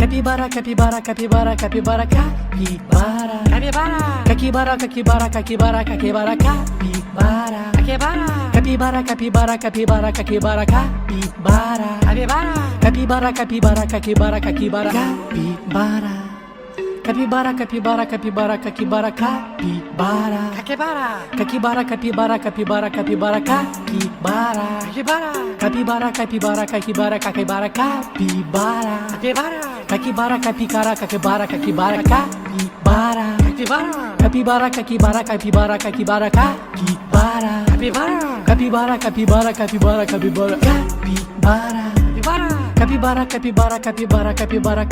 Capibara, capibara, capibara, capibara, capibara. Capibara. Capibara, capibara, capibara, capibara, capibara. Capibara. Capibara, capibara, capibara, capibara, capibara. Capibara. Capibara, capibara, capibara, capibara, capibara. Capibara, capibara, capibara, capibara, capibara. Capibara. Capibara, capibara, capibara, capibara, capibara. Capibara. Capibara, capibara, capibara, capibara, capibara. Capibara. Capibara, capibara, capibara, capibara, capibara. Capibara. Capibara, capibara, capibara, capibara, capibara. Capibara. Capibara, capibara, capibara, capibara, capibara. Capibara. Capibara, capibara, capibara, capibara, capibara. Capibara. Capibara, capibara, capibara, capibara, capibara.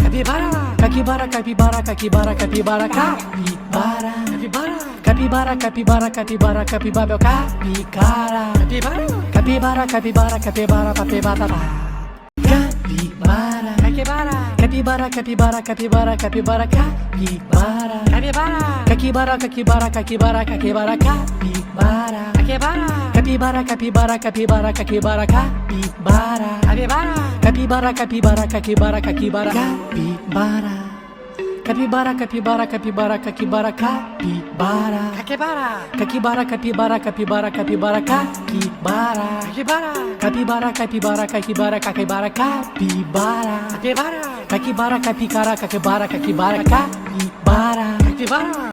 Capibara. Capibara, capibara, capibara, capibara, capibara. Capibara. Capibara, capibara, capibara, capibara. Capibara. Capibara. Capibara, capibara, capibara, capibara, capibara. Capibara. Capibara, capibara, capibara, capibara, capibara. Capibara. Capibara, capibara, capibara, capibara, capibara. Capibara. Capibara, capibara, capibara, capibara, capibara. Capibara, capibara, capibara, capibara, capibara. Capibara. Capibara, capibara, capibara, capibara, capibara. Capibara. Capibara, capibara, capibara, capibara, capibara. Capibara. Capibara, capicara, capibara, capibara, capibara. Capibara.